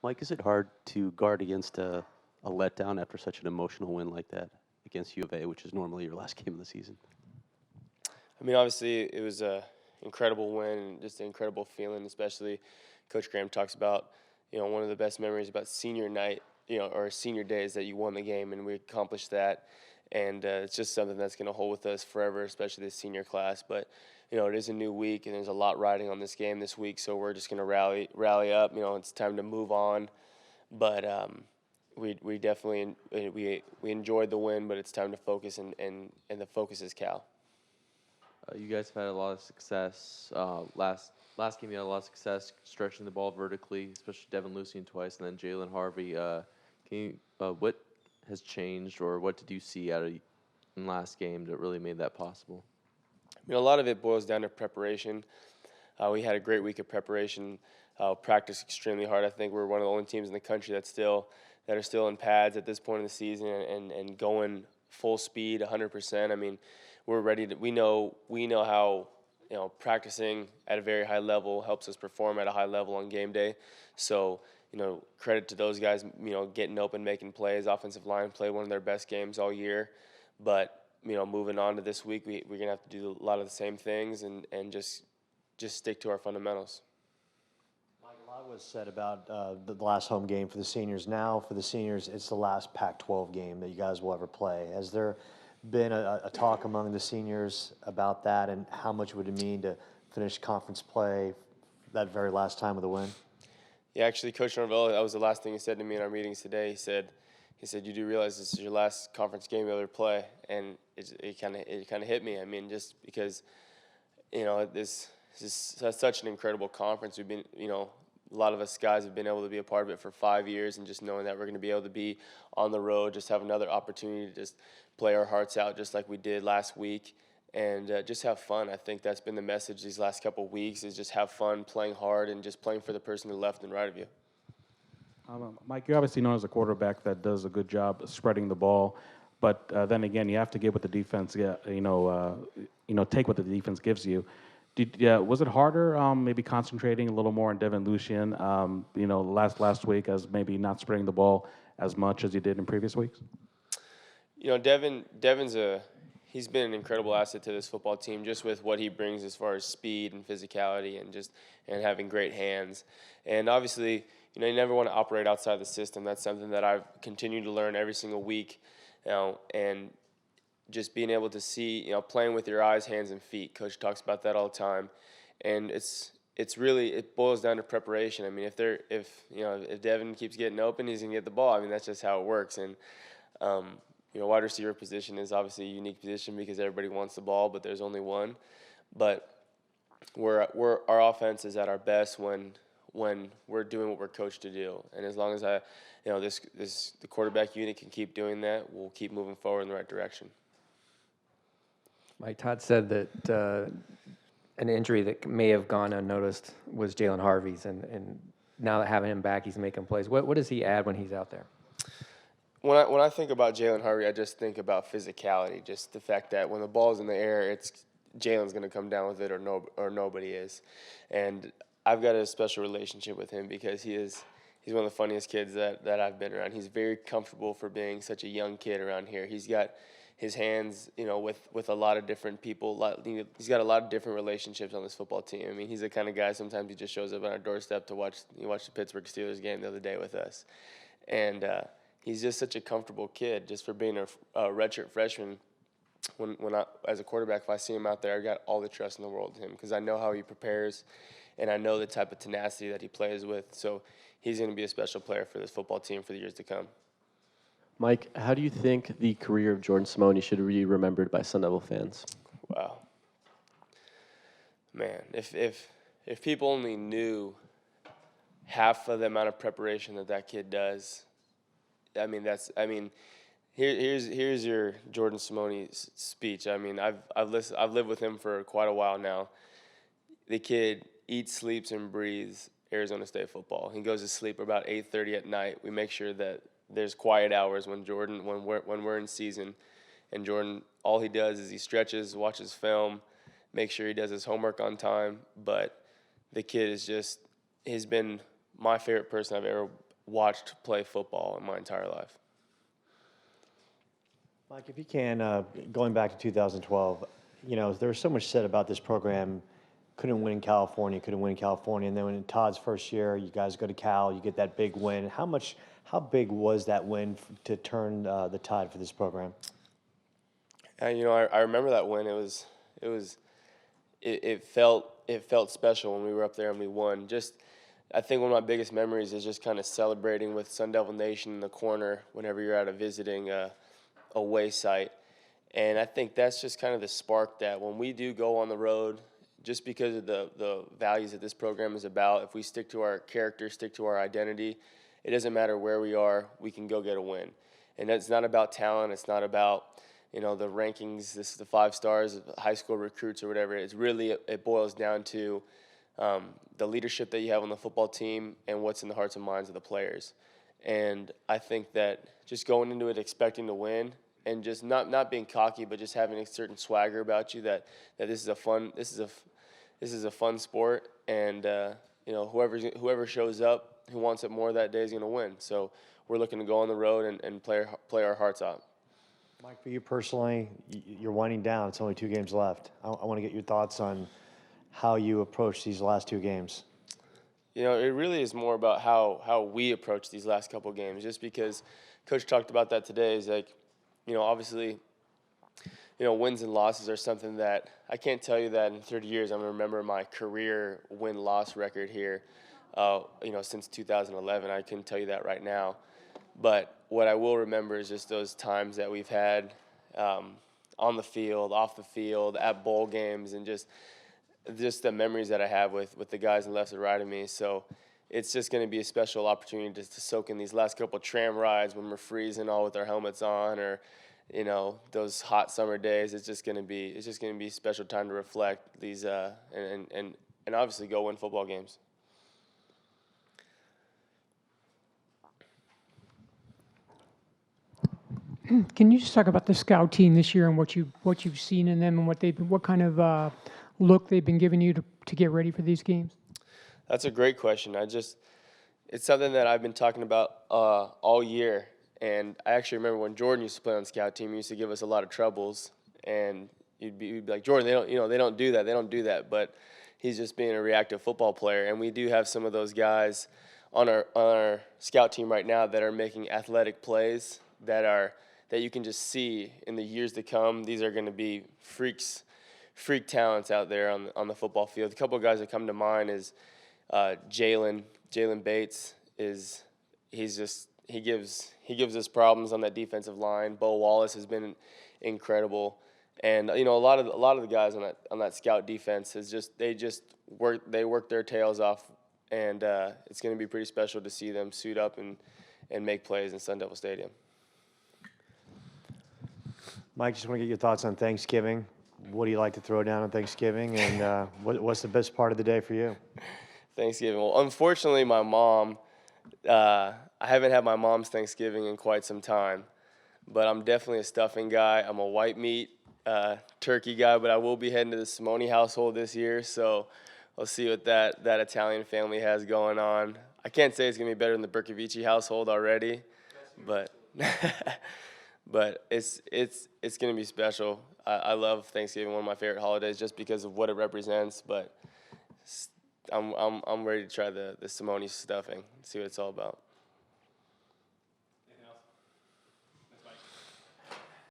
Mike, is it hard to guard against a letdown after such an emotional win like that against U of A, which is normally your last game of the season? I mean, obviously, it was a incredible win and just an incredible feeling. Especially, Coach Graham talks about one of the best memories about senior night, or senior day is that you won the game and we accomplished that, and it's just something that's going to hold with us forever, especially this senior class. But it is a new week and there's a lot riding on this game this week, so we're just going to rally up. It's time to move on, but we definitely we enjoyed the win, but it's time to focus, and the focus is Cal. You guys have had a lot of success. Last game, you had a lot of success stretching the ball vertically, especially Devin Lucien twice, and then Jalen Harvey. What has changed, or what did you see in last game that really made that possible? A lot of it boils down to preparation. We had a great week of preparation. Practiced extremely hard. I think we're one of the only teams in the country that are still in pads at this point in the season and going full speed, 100%. I mean, we're ready to. We know how practicing at a very high level helps us perform at a high level on game day. So credit to those guys. Getting open, making plays. Offensive line played one of their best games all year, but moving on to this week, we're gonna have to do a lot of the same things and just stick to our fundamentals. Mike, a lot was said about the last home game for the seniors. Now, for the seniors, it's the last Pac-12 game that you guys will ever play. Has there been a talk among the seniors about that, and how much would it mean to finish conference play that very last time with a win? Yeah, actually, Coach Norvell, that was the last thing he said to me in our meetings today. He said, you do realize this is your last conference game you'll ever play, and it kind of hit me. I mean, just because this is such an incredible conference. We've been a lot of us guys have been able to be a part of it for 5 years, and just knowing that we're going to be able to be on the road, just have another opportunity to just play our hearts out just like we did last week, and just have fun. I think that's been the message these last couple of weeks, is just have fun, playing hard, and just playing for the person to the left and right of you. Mike, you're obviously known as a quarterback that does a good job spreading the ball, but then again, you have to get what the defense, take what the defense gives you. Was it harder, maybe concentrating a little more on Devin Lucien, last week, as maybe not spreading the ball as much as you did in previous weeks? Devin's he's been an incredible asset to this football team, just with what he brings as far as speed and physicality and having great hands. And obviously, you never want to operate outside the system. That's something that I've continued to learn every single week, and just being able to see, playing with your eyes, hands, and feet. Coach talks about that all the time, and it boils down to preparation. I mean, if Devin keeps getting open, he's gonna get the ball. I mean, that's just how it works. And wide receiver position is obviously a unique position because everybody wants the ball, but there's only one. But our offense is at our best when we're doing what we're coached to do. And as long as the quarterback unit can keep doing that, we'll keep moving forward in the right direction. Mike, Todd said that an injury that may have gone unnoticed was Jalen Harvey's, and now that having him back, he's making plays. What does he add when he's out there? When I think about Jalen Harvey, I just think about physicality, just the fact that when the ball's in the air, it's Jalen's going to come down with it, or nobody is. And I've got a special relationship with him because he's one of the funniest kids that I've been around. He's very comfortable for being such a young kid around here. He's got his hands, with a lot of different people. He's got a lot of different relationships on this football team. I mean, he's the kind of guy, sometimes he just shows up on our doorstep to watch the Pittsburgh Steelers game the other day with us. And he's just such a comfortable kid, just for being a redshirt freshman. When I, as a quarterback, if I see him out there, I got all the trust in the world in him because I know how he prepares, and I know the type of tenacity that he plays with. So he's going to be a special player for this football team for the years to come. Mike, how do you think the career of Jordan Simone should be remembered by Sun Devil fans? Wow. Man, if people only knew half of the amount of preparation that kid does, here's your Jordan Simone speech. I mean, I've lived with him for quite a while now. The kid eats, sleeps, and breathes Arizona State football. He goes to sleep about 8:30 at night. We make sure that there's quiet hours when we're in season, and Jordan, all he does is he stretches, watches film, makes sure he does his homework on time. But the kid he's been my favorite person watched play football in my entire life. Mike, if you can, going back to 2012, there was so much said about this program. Couldn't win in California, and then in Todd's first year, you guys go to Cal, you get that big win. How big was that win to turn the tide for this program? I remember that win. It felt special when we were up there and we won. I think one of my biggest memories is just kind of celebrating with Sun Devil Nation in the corner whenever you're at a visiting away site. And I think that's just kind of the spark that when we do go on the road, just because of the values that this program is about, if we stick to our character, stick to our identity, it doesn't matter where we are, we can go get a win. And that's not about talent. It's not about, the rankings. This is the 5 stars, high school recruits or whatever. It boils down to the leadership that you have on the football team and what's in the hearts and minds of the players. And I think that just going into it expecting to win and just not being cocky, but just having a certain swagger about you that this is a fun sport, and whoever shows up who wants it more that day is going to win. So we're looking to go on the road and play our hearts out. Mike, for you personally, you're winding down. It's only 2 games left. I want to get your thoughts on how you approach these last 2 games. It really is more about how we approach these last couple of games, just because Coach talked about that today. Is like, obviously, wins and losses are something that I can't tell you that in 30 years I'm going to remember my career win-loss record here, since 2011. I couldn't tell you that right now. But what I will remember is just those times that we've had on the field, off the field, at bowl games, and just the memories that I have with the guys on the left and right of me. So it's just going to be a special opportunity just to soak in these last couple of tram rides when we're freezing all with our helmets on, or those hot summer days. It's just going to be a special time to reflect these and obviously go win football games. Can you just talk about the scout team this year and what you've seen in them and what kind of look they've been giving you to get ready for these games? That's a great question. It's something that I've been talking about all year. And I actually remember when Jordan used to play on the scout team, he used to give us a lot of troubles. And you'd be like, Jordan, they don't do that. But he's just being a reactive football player. And we do have some of those guys on our scout team right now that are making athletic plays that you can just see in the years to come. These are going to be freak talents out there on the football field. A couple of guys that come to mind is Jalen Bates. He gives us problems on that defensive line. Bo Wallace has been incredible, and a lot of the guys on that scout defense they work their tails off, and it's going to be pretty special to see them suit up and make plays in Sun Devil Stadium. Mike, just want to get your thoughts on Thanksgiving. What do you like to throw down on Thanksgiving, and what's the best part of the day for you? Thanksgiving. Well, unfortunately, my mom. I haven't had my mom's Thanksgiving in quite some time, but I'm definitely a stuffing guy. I'm a white meat turkey guy, but I will be heading to the Simone household this year, so we'll see what that Italian family has going on. I can't say it's going to be better than the Bercovici household already, but but it's going to be special. I love Thanksgiving, one of my favorite holidays, just because of what it represents, but I'm ready to try the Simone stuffing, see what it's all about.